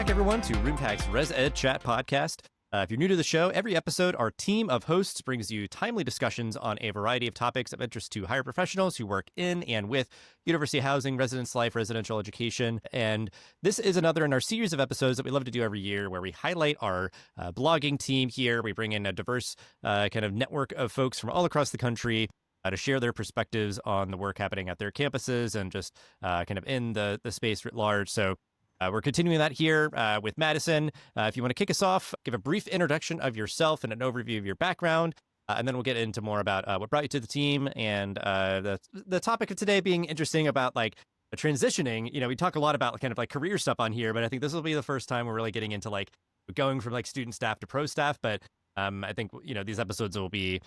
back, everyone, to Roompact's ResEdChat podcast. If you're new to the show, every episode, our team of hosts brings you timely discussions on a variety of topics of interest to higher professionals who work in and with university housing, residence life, residential education. And this is another in our series of episodes that we love to do every year, where we highlight our blogging team here. We bring in a diverse kind of network of folks from all across the country to share their perspectives on the work happening at their campuses and just kind of in the space writ large. So we're continuing that here with Madison. If you want to kick us off, give a brief introduction of yourself and an overview of your background, and then we'll get into more about what brought you to the team and the topic of today being interesting about like transitioning. You know, we talk a lot about kind of like career stuff on here, but I think this will be the first time we're really getting into like going from like student staff to pro staff. But I think, you know, these episodes will be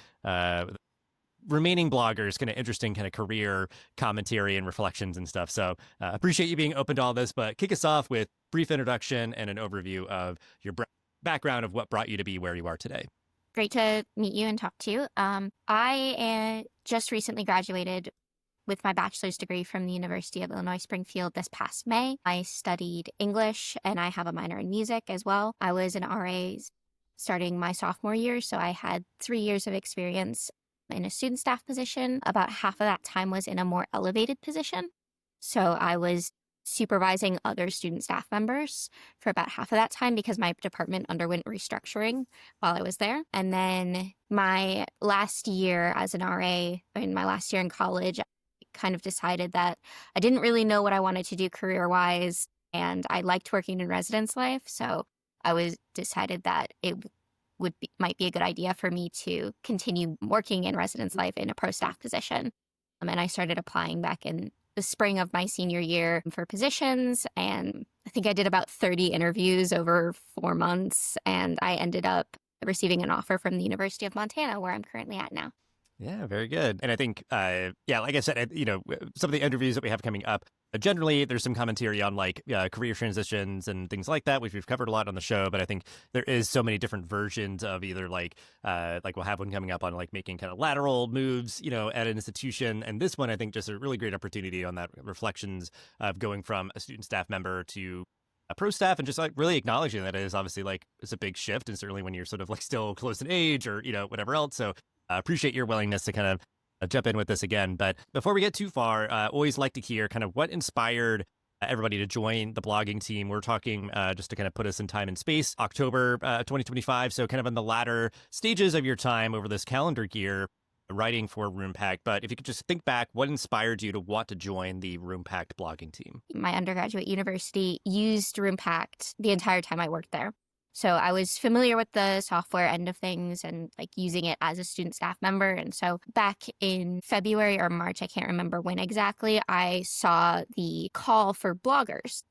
remaining bloggers, kind of interesting kind of career commentary and reflections and stuff. So appreciate you being open to all this, but kick us off with brief introduction and an overview of your background of what brought you to be where you are today. Great to meet you and talk to you. I just recently graduated with my bachelor's degree from the University of Illinois Springfield this past May. I studied English and I have a minor in music as well. I was an RA starting my sophomore year, so I had 3 years of experience in a student staff position. About half of that time was in a more elevated position. So I was supervising other student staff members for about half of that time because my department underwent restructuring while I was there. And then my last year as an RA, in my last year in college, I kind of decided that I didn't really know what I wanted to do career-wise, and I liked working in residence life. So I decided that it might be a good idea for me to continue working in residence life in a pro staff position. And I started applying back in the spring of my senior year for positions. And I think I did about 30 interviews over 4 months. And I ended up receiving an offer from the University of Montana, where I'm currently at now. Yeah, very good. And I think, like I said, you know, some of the interviews that we have coming up, generally there's some commentary on like career transitions and things like that, which we've covered a lot on the show. But I think there is so many different versions of either like we'll have one coming up on like making kind of lateral moves, you know, at an institution. And this one, I think, just a really great opportunity on that reflections of going from a student staff member to a pro staff, and just like really acknowledging that it is obviously like it's a big shift. And certainly when you're sort of like still close in age or, you know, whatever else. So appreciate your willingness to kind of jump in with this again. But before we get too far, always like to hear kind of what inspired everybody to join the blogging team. We're talking just to kind of put us in time and space, October 2025. So kind of in the latter stages of your time over this calendar year writing for Roompact. But if you could just think back, what inspired you to want to join the Roompact blogging team? My undergraduate university used Roompact the entire time I worked there. So I was familiar with the software end of things and like using it as a student staff member. And so back in February or March, I can't remember when exactly, I saw the call for bloggers.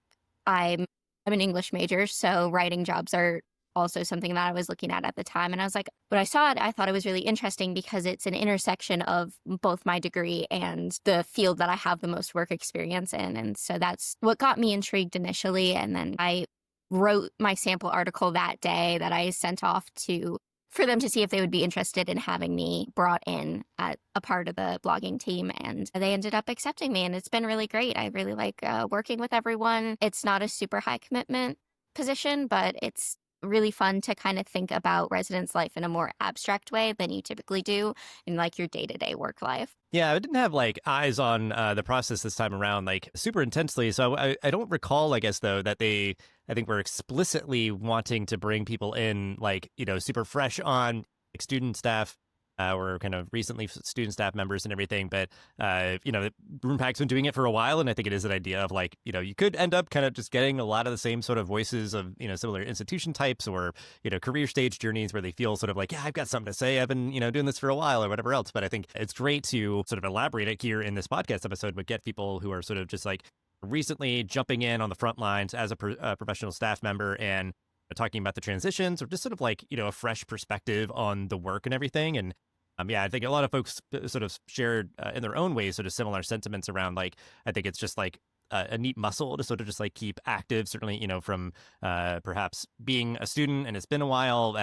I'm an English major, so writing jobs are also something that I was looking at the time. And I was like, when I saw it, I thought it was really interesting because it's an intersection of both my degree and the field that I have the most work experience in. And so that's what got me intrigued initially. And then I wrote my sample article that day that I sent off for them to see if they would be interested in having me brought in at a part of the blogging team. And they ended up accepting me, and it's been really great. I really like working with everyone. It's not a super high commitment position, but it's really fun to kind of think about residence life in a more abstract way than you typically do in like your day-to-day work life. Yeah, I didn't have like eyes on the process this time around like super intensely. So I don't recall, I guess, though, that I think we're explicitly wanting to bring people in like, you know, super fresh on like student staff or kind of recently student staff members and everything. But, you know, Roompact's been doing it for a while. And I think it is an idea of like, you know, you could end up kind of just getting a lot of the same sort of voices of, you know, similar institution types or, you know, career stage journeys where they feel sort of like, yeah, I've got something to say. I've been, you know, doing this for a while or whatever else. But I think it's great to sort of elaborate it here in this podcast episode, but get people who are sort of just like recently jumping in on the front lines as a professional staff member and talking about the transitions or just sort of like, you know, a fresh perspective on the work and everything. And yeah, I think a lot of folks sort of shared in their own ways sort of similar sentiments around like, I think it's just like a neat muscle to sort of just like keep active, certainly, from perhaps being a student and it's been a while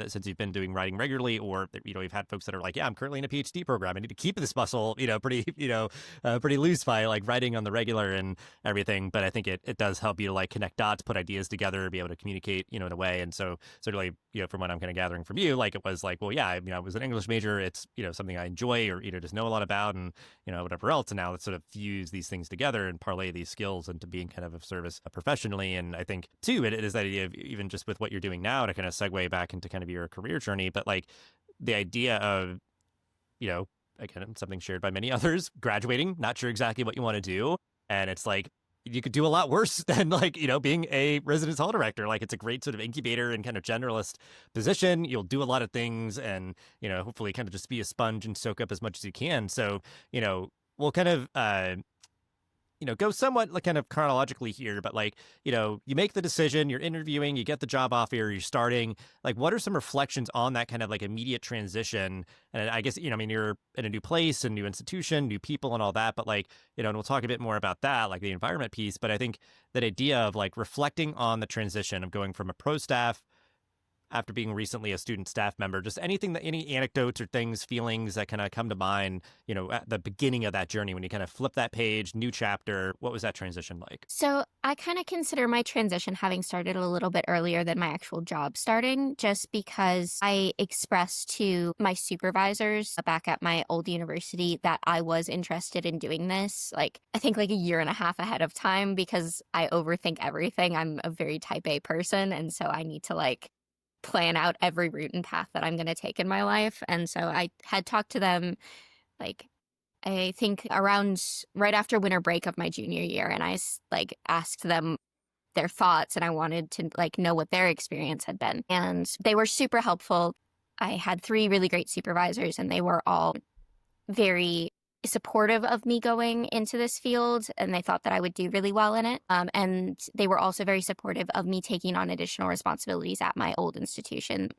since you've been doing writing regularly, or, you've had folks that are like, yeah, I'm currently in a PhD program. I need to keep this muscle, pretty loose by like writing on the regular and everything. But I think it does help you to like connect dots, put ideas together, be able to communicate, in a way. And so certainly, from what I'm kind of gathering from you, like it was like, well, yeah, I was an English major. It's, something I enjoy or, just know a lot about and, whatever else. And now let's sort of fuse these things together and parlay these skills into being kind of service professionally. And I think too, it is that idea of even just with what you're doing now to kind of segue back into kind of your career journey, but like the idea of, again, something shared by many others, graduating, not sure exactly what you want to do. And it's like, you could do a lot worse than like, being a residence hall director. Like it's a great sort of incubator and kind of generalist position. You'll do a lot of things and, hopefully kind of just be a sponge and soak up as much as you can. So, we'll kind of, go somewhat like kind of chronologically here, but like, you make the decision, you're interviewing, you get the job offer, you're starting. Like, what are some reflections on that kind of like immediate transition? And I guess, you're in a new place, a new institution, new people and all that. But like, and we'll talk a bit more about that, like the environment piece. But I think that idea of like reflecting on the transition of going from a pro staff after being recently a student staff member, just any anecdotes or things, feelings that kind of come to mind, at the beginning of that journey when you kind of flip that page, new chapter, what was that transition like? So I kind of consider my transition having started a little bit earlier than my actual job starting, just because I expressed to my supervisors back at my old university that I was interested in doing this, like I think like a year and a half ahead of time, because I overthink everything. I'm a very type A person, and so I need to like plan out every route and path that I'm going to take in my life. And so I had talked to them, like, I think around right after winter break of my junior year. And I like asked them their thoughts, and I wanted to like know what their experience had been. And they were super helpful. I had 3 really great supervisors, and they were all very supportive of me going into this field, and they thought that I would do really well in it. And they were also very supportive of me taking on additional responsibilities at my old institution.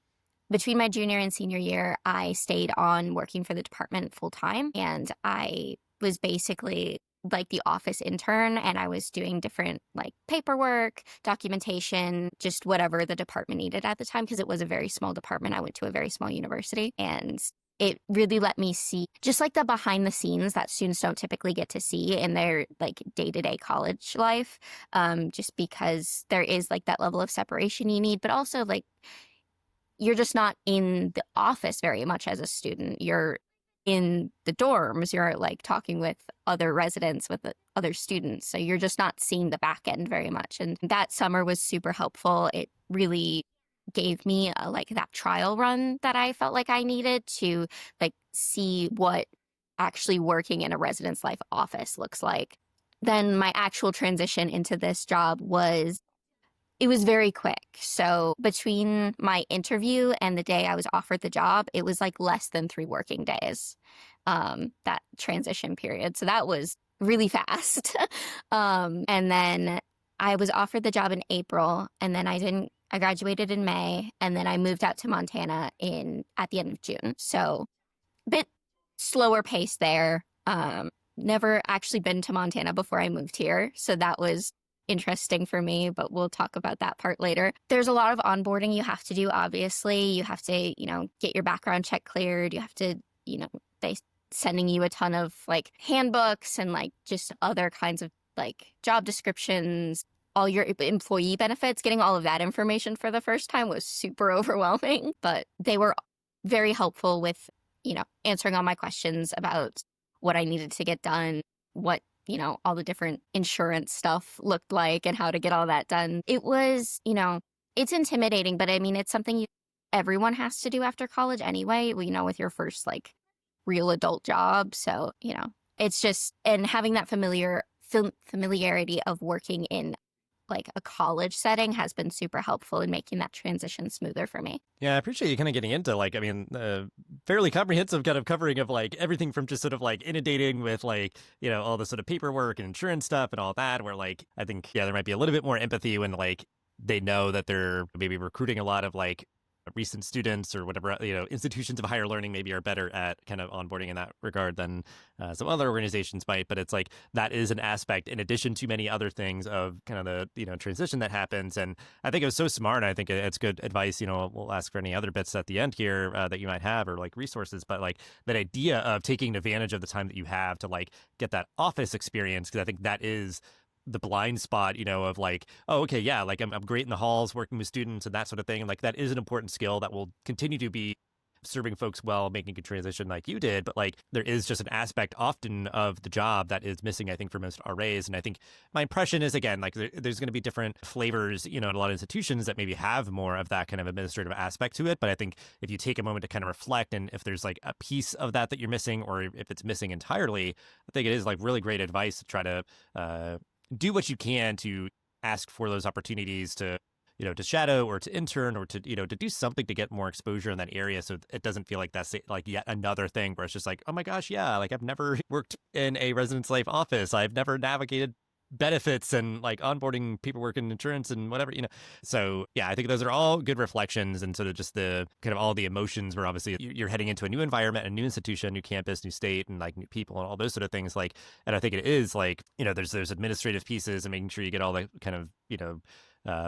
Between my junior and senior year, I stayed on working for the department full time, and I was basically like the office intern, and I was doing different like paperwork, documentation, just whatever the department needed at the time, because it was a very small department. I went to a very small university, and it really let me see just like the behind the scenes that students don't typically get to see in their like day-to-day college life, just because there is like that level of separation you need, but also like you're just not in the office very much as a student. You're in the dorms, you're like talking with other residents, with other students. So you're just not seeing the back end very much. And that summer was super helpful. It really gave me like that trial run that I felt like I needed to like see what actually working in a residence life office looks like. Then my actual transition into this job was very quick. So between my interview and the day I was offered the job, it was like less than 3 working days, that transition period. So that was really fast. And then I was offered the job in April, and then I graduated in May, and then I moved out to Montana at the end of June. So a bit slower pace there. Never actually been to Montana before I moved here. So that was interesting for me, but we'll talk about that part later. There's a lot of onboarding you have to do, obviously. You have to, get your background check cleared. You have to, they sending you a ton of like handbooks and like just other kinds of like job descriptions, all your employee benefits. Getting all of that information for the first time was super overwhelming, but they were very helpful with, answering all my questions about what I needed to get done, what all the different insurance stuff looked like and how to get all that done. It was, it's intimidating, but I mean, it's something everyone has to do after college anyway, with your first like real adult job. So, it's just, and having that familiarity of working in like a college setting has been super helpful in making that transition smoother for me. Yeah, I appreciate you kind of getting into like, fairly comprehensive kind of covering of like everything from just sort of like inundating with like, all the sort of paperwork and insurance stuff and all that, where like, I think, yeah, there might be a little bit more empathy when like they know that they're maybe recruiting a lot of like recent students or whatever, institutions of higher learning maybe are better at kind of onboarding in that regard than some other organizations might. But it's like that is an aspect in addition to many other things of kind of the transition that happens. And I think it was so smart. I think it's good advice. We'll ask for any other bits at the end here that you might have or like resources. But like that idea of taking advantage of the time that you have to like get that office experience, because I think that is the blind spot, of like, oh, okay, yeah, like I'm great in the halls working with students and that sort of thing. And like that is an important skill that will continue to be serving folks well, making a transition like you did. But like there is just an aspect often of the job that is missing, I think, for most RAs. And I think my impression is, again, like there's going to be different flavors, in a lot of institutions that maybe have more of that kind of administrative aspect to it. But I think if you take a moment to kind of reflect, and if there's like a piece of that you're missing, or if it's missing entirely, I think it is like really great advice to try to do what you can to ask for those opportunities to shadow or to intern or to do something to get more exposure in that area, so it doesn't feel like that's like yet another thing where it's just like, oh my gosh, yeah, like I've never worked in a residence life office, I've never navigated benefits and like onboarding paperwork and insurance and whatever, So yeah, I think those are all good reflections, and sort of just the kind of all the emotions where obviously you're heading into a new environment, a new institution, new campus, new state, and like new people and all those sort of things. Like, and I think it is like, there's administrative pieces and making sure you get all the kind of,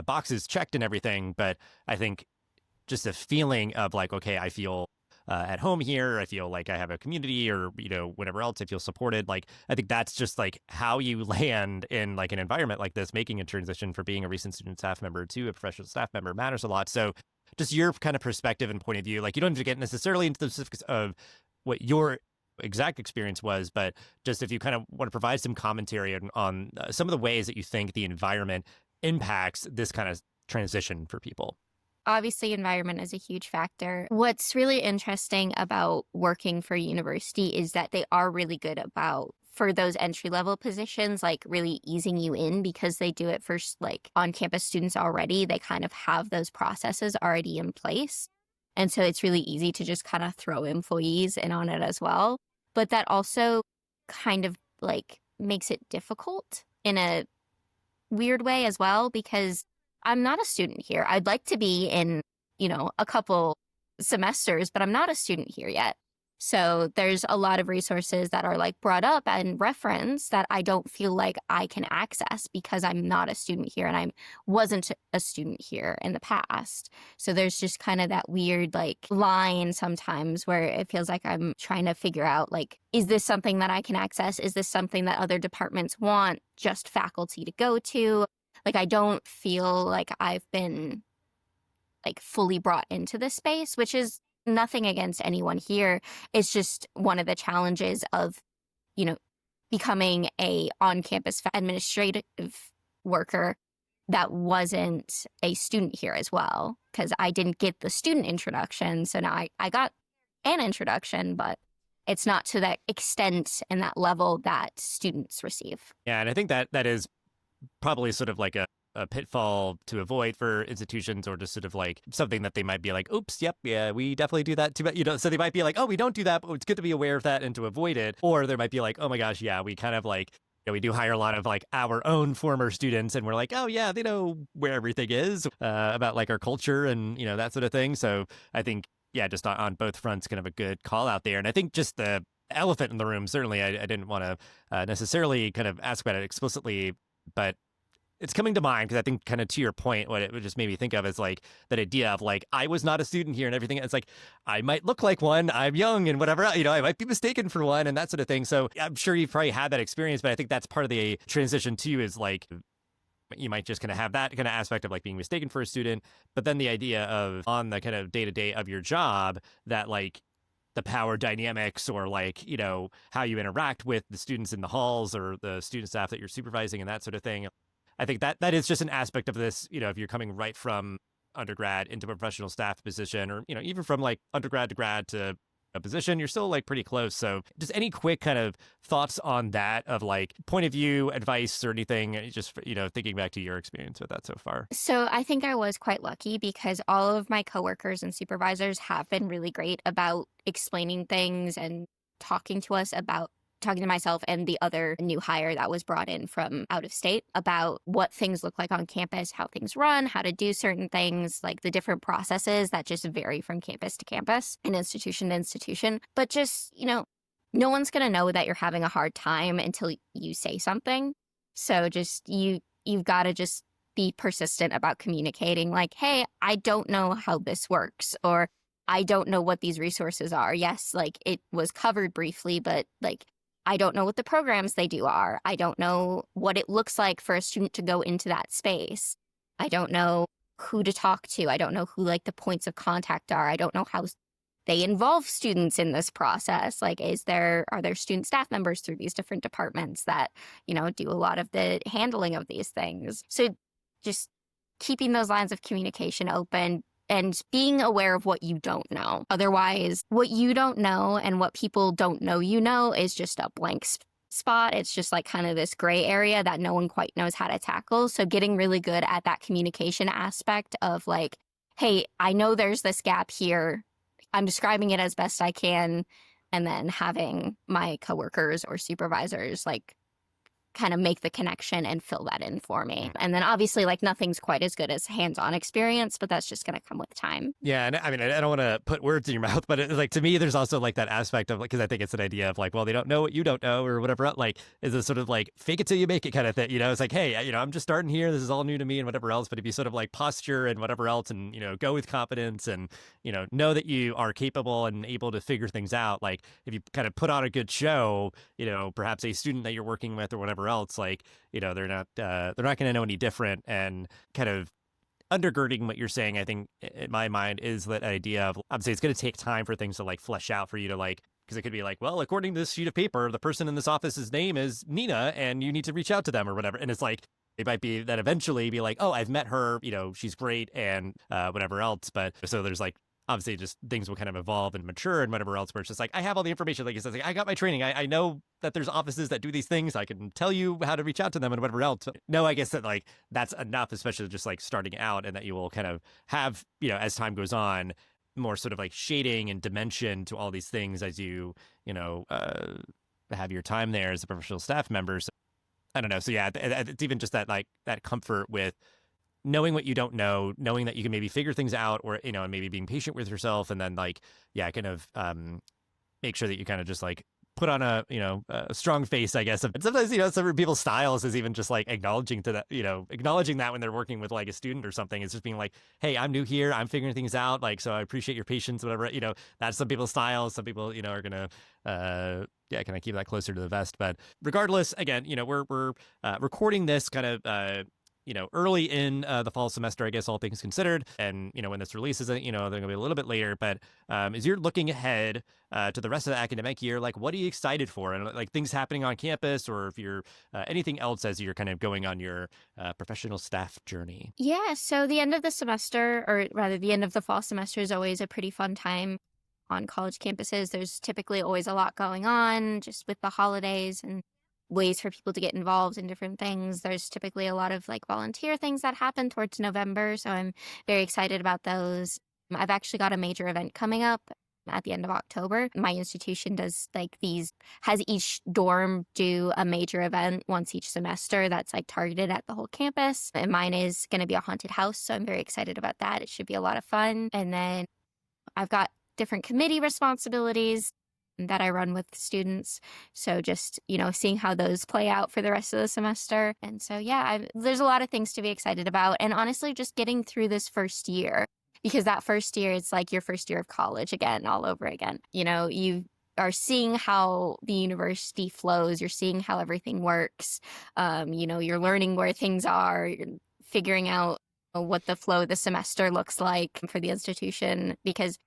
boxes checked and everything. But I think just a feeling of like, okay, I feel at home here, I feel like I have a community, or whatever else, I feel supported. Like I think that's just like how you land in like an environment like this. Making a transition for being a recent student staff member to a professional staff member matters a lot. So just your kind of perspective and point of view, like you don't have to get necessarily into the specifics of what your exact experience was, but just if you kind of want to provide some commentary on some of the ways that you think the environment impacts this kind of transition for people. Obviously, environment is a huge factor. What's really interesting about working for a university is that they are really good about, for those entry-level positions, like really easing you in, because they do it for like on-campus students already. They kind of have those processes already in place. And so it's really easy to just kind of throw employees in on it as well. But that also kind of like makes it difficult in a weird way as well, because I'm not a student here. I'd like to be in, a couple semesters, but I'm not a student here yet. So there's a lot of resources that are like brought up and referenced that I don't feel like I can access because I'm not a student here and I wasn't a student here in the past. So there's just kind of that weird like line sometimes where it feels like I'm trying to figure out like, is this something that I can access? Is this something that other departments want just faculty to go to? Like, I don't feel like I've been like fully brought into this space, which is nothing against anyone here. It's just one of the challenges of, becoming a on-campus administrative worker that wasn't a student here as well, because I didn't get the student introduction. So now I got an introduction, but it's not to that extent and that level that students receive. Yeah, and I think that is probably sort of like a pitfall to avoid for institutions, or just sort of like something that they might be like, oops, yep, yeah, we definitely do that too. So they might be like, oh, we don't do that, but it's good to be aware of that and to avoid it. Or there might be like, oh my gosh, yeah, we kind of like, we do hire a lot of like our own former students, and we're like, oh yeah, they know where everything is about like our culture and, that sort of thing. So I think, yeah, just on both fronts, kind of a good call out there. And I think just the elephant in the room, certainly I didn't want to necessarily kind of ask about it explicitly, but it's coming to mind because I think kind of to your point, what it just made me think of is like that idea of like, I was not a student here and everything. It's like, I might look like one, I'm young and whatever, I might be mistaken for one and that sort of thing. So I'm sure you've probably had that experience, but I think that's part of the transition too, is like, you might just kind of have that kind of aspect of like being mistaken for a student, but then the idea of on the kind of day-to-day of your job that like the power dynamics or like, how you interact with the students in the halls or the student staff that you're supervising and that sort of thing. I think that is just an aspect of this, if you're coming right from undergrad into a professional staff position, or, even from like undergrad to grad to a position, you're still like pretty close. So just any quick kind of thoughts on that of like point of view, advice or anything, just, thinking back to your experience with that so far. So I think I was quite lucky because all of my coworkers and supervisors have been really great about explaining things and talking to us about talking to myself and the other new hire that was brought in from out of state about what things look like on campus, how things run, how to do certain things, like the different processes that just vary from campus to campus and institution to institution. But just, no one's going to know that you're having a hard time until you say something. So just you've got to just be persistent about communicating like, hey, I don't know how this works, or I don't know what these resources are. Yes, like it was covered briefly, but like I don't know what the programs they do are. I don't know what it looks like for a student to go into that space. I don't know who to talk to. I don't know who like the points of contact are. I don't know how they involve students in this process. Like, are there student staff members through these different departments that, do a lot of the handling of these things? So just keeping those lines of communication open and being aware of what you don't know. Otherwise, what you don't know and what people don't know is just a blank spot. It's just like kind of this gray area that no one quite knows how to tackle. So getting really good at that communication aspect of like, hey, I know there's this gap here. I'm describing it as best I can. And then having my coworkers or supervisors like kind of make the connection and fill that in for me. And then obviously like nothing's quite as good as hands-on experience, but that's just going to come with time. Yeah. And I mean, I don't want to put words in your mouth, but like to me, there's also like that aspect of like, because I think it's an idea of like, well, they don't know what you don't know or whatever. Like, is a sort of like fake it till you make it kind of thing. It's like, hey, I'm just starting here. This is all new to me and whatever else. But if you sort of like posture and whatever else and, go with confidence and, know that you are capable and able to figure things out. Like if you kind of put on a good show, perhaps a student that you're working with or whatever else, like, they're not going to know any different. And kind of undergirding what you're saying, I think in my mind is that idea of obviously it's going to take time for things to like flesh out for you to like, because it could be like, well, according to this sheet of paper, the person in this office's name is Nina and you need to reach out to them or whatever. And it's like, it might be that eventually be like, oh, I've met her, she's great and whatever else. But so there's like, obviously just things will kind of evolve and mature and whatever else, where it's just like, I have all the information. Like you said, like, I got my training. I know that there's offices that do these things. I can tell you how to reach out to them and whatever else. But no, I guess that like, that's enough, especially just like starting out, and that you will kind of have, as time goes on, more sort of like shading and dimension to all these things as you, have your time there as a professional staff member. So, I don't know. So yeah, it's even just that like that comfort with knowing what you don't know, knowing that you can maybe figure things out, or, and maybe being patient with yourself, and then like, yeah, kind of make sure that you kind of just like put on a strong face, I guess. And sometimes, some people's styles is even just like acknowledging that when they're working with like a student or something. It's just being like, hey, I'm new here. I'm figuring things out. Like, so I appreciate your patience, whatever, that's some people's styles. Some people, are going to, kind of keep that closer to the vest. But regardless, again, we're recording this kind of, early in the fall semester, I guess, all things considered. And, when this releases it, they're going to be a little bit later. But as you're looking ahead to the rest of the academic year, like, what are you excited for? And like things happening on campus, or if you're anything else as you're kind of going on your professional staff journey? Yeah. So the end of the semester, or rather the end of the fall semester, is always a pretty fun time on college campuses. There's typically always a lot going on just with the holidays and ways for people to get involved in different things. There's typically a lot of like volunteer things that happen towards November, so I'm very excited about those. I've actually got a major event coming up at the end of October. My institution has each dorm do a major event once each semester that's like targeted at the whole campus. And mine is going to be a haunted house, so I'm very excited about that. It should be a lot of fun. And then I've got different committee responsibilities that I run with students. So just, seeing how those play out for the rest of the semester. And so, yeah, there's a lot of things to be excited about. And honestly, just getting through this first year, because that first year, it's like your first year of college again, all over again. You are seeing how the university flows. You're seeing how everything works. You're learning where things are. You're figuring out what the flow of the semester looks like for the institution, because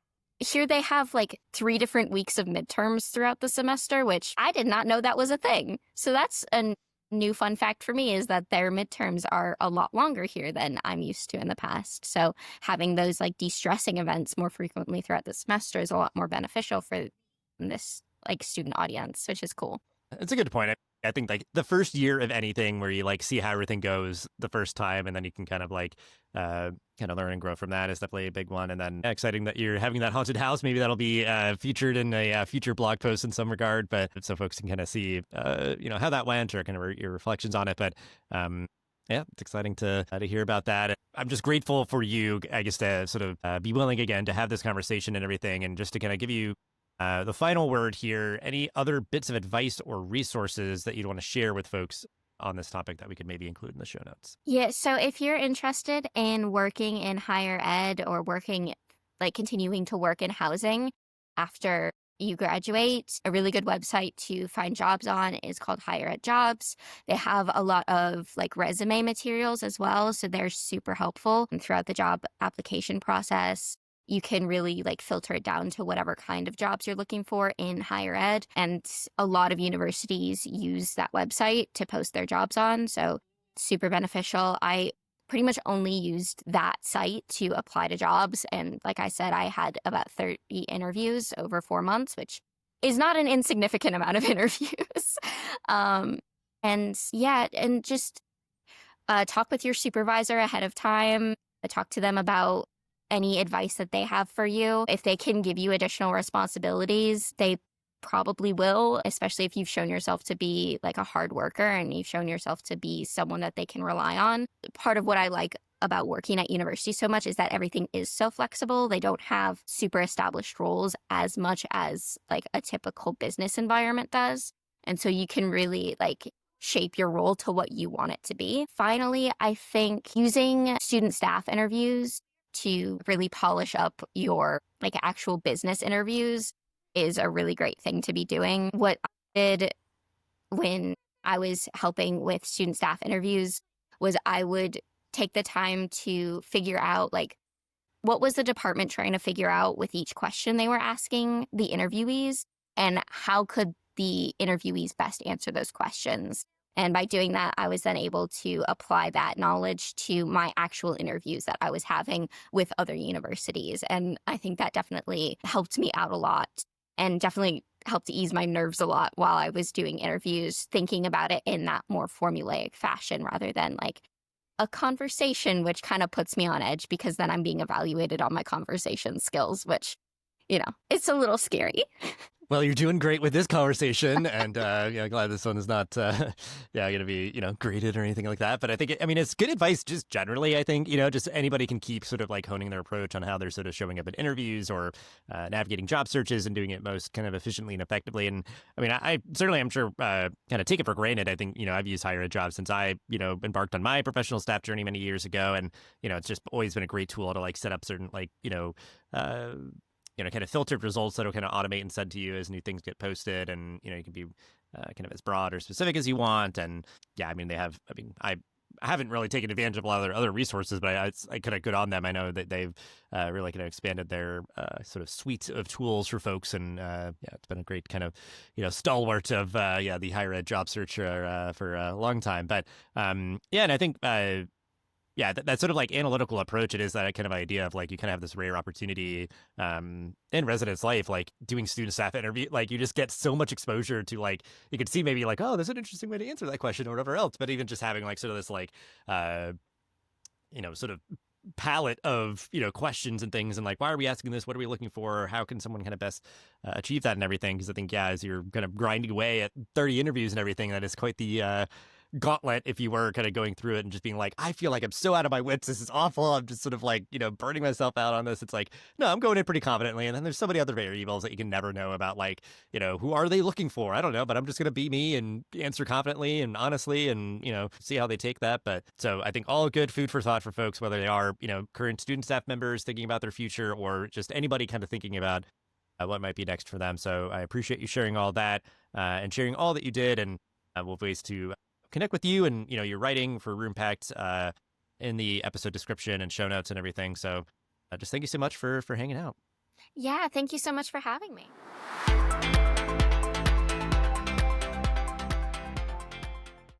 here they have like 3 different weeks of midterms throughout the semester, which I did not know that was a thing. So that's a new fun fact for me, is that their midterms are a lot longer here than I'm used to in the past. So having those like de-stressing events more frequently throughout the semester is a lot more beneficial for this like student audience, which is cool. It's a good point. I think like the first year of anything where you like see how everything goes the first time, and then you can kind of like kind of learn and grow from that is definitely a big one. And then exciting that you're having that haunted house. Maybe that'll be featured in a future blog post in some regard, but so folks can kind of see, how that went or kind of your reflections on it. But yeah, it's exciting to hear about that. I'm just grateful for you, I guess, to sort of be willing again to have this conversation and everything, and just to kind of give you the final word here. Any other bits of advice or resources that you'd want to share with folks on this topic that we could maybe include in the show notes? Yeah, so if you're interested in working in higher ed or continuing to work in housing after you graduate, a really good website to find jobs on is called Higher Ed Jobs. They have a lot of resume materials as well, so they're super helpful throughout the job application process. You can really filter it down to whatever kind of jobs you're looking for in higher ed. And a lot of universities use that website to post their jobs on. So super beneficial. I pretty much only used that site to apply to jobs. And like I said, I had about 30 interviews over 4 months, which is not an insignificant amount of interviews. And just talk with your supervisor ahead of time. Talk to them about any advice that they have for you. If they can give you additional responsibilities, they probably will, especially if you've shown yourself to be a hard worker and you've shown yourself to be someone that they can rely on. Part of what I like about working at university so much is that everything is so flexible. They don't have super established roles as much as a typical business environment does. And so you can really shape your role to what you want it to be. Finally, I think using student staff interviews to really polish up your actual business interviews is a really great thing to be doing. What I did when I was helping with student staff interviews was I would take the time to figure out what was the department trying to figure out with each question they were asking the interviewees, and how could the interviewees best answer those questions. And by doing that, I was then able to apply that knowledge to my actual interviews that I was having with other universities. And I think that definitely helped me out a lot and definitely helped ease my nerves a lot while I was doing interviews, thinking about it in that more formulaic fashion rather than a conversation, which kind of puts me on edge because then I'm being evaluated on my conversation skills, which, it's a little scary. Well, you're doing great with this conversation, and glad this one is not going to be graded or anything like that. But I think it's good advice just generally. I think just anybody can keep sort of honing their approach on how they're sort of showing up at interviews or navigating job searches and doing it most kind of efficiently and effectively. And I certainly, I'm sure, kind of take it for granted. I think I've used Higher Ed Jobs since I embarked on my professional staff journey many years ago, and it's just always been a great tool to set up certain kind of filtered results that'll kind of automate and send to you as new things get posted, and you can be kind of as broad or specific as you want. And they have. I haven't really taken advantage of a lot of their other resources, but I kind of good on them. I know that they've really kind of expanded their sort of suite of tools for folks, and it's been a great kind of stalwart of the higher ed job search for a long time. But and I think. That sort of analytical approach, it is that kind of idea of you kind of have this rare opportunity in residence life, doing student staff interview, you just get so much exposure to you could see maybe oh, there's an interesting way to answer that question or whatever else. But even just having sort of this sort of palette of questions and things, and why are we asking this, what are we looking for, how can someone kind of best achieve that and everything. Because I think as you're kind of grinding away at 30 interviews and everything, that is quite the gauntlet if you were kind of going through it and just being I feel like I'm so out of my wits, this is awful, I'm just sort of burning myself out on this. It's no, I'm going in pretty confidently, and then there's so many other variables that you can never know about, who are they looking for, I don't know, but I'm just going to be me and answer confidently and honestly, and see how they take that. But so I think all good food for thought for folks, whether they are current student staff members thinking about their future, or just anybody kind of thinking about what might be next for them. So I appreciate you sharing all that and sharing all that you did, and we'll have ways to connect with you and your writing for Roompact in the episode description and show notes and everything. So just thank you so much for hanging out. Yeah, thank you so much for having me.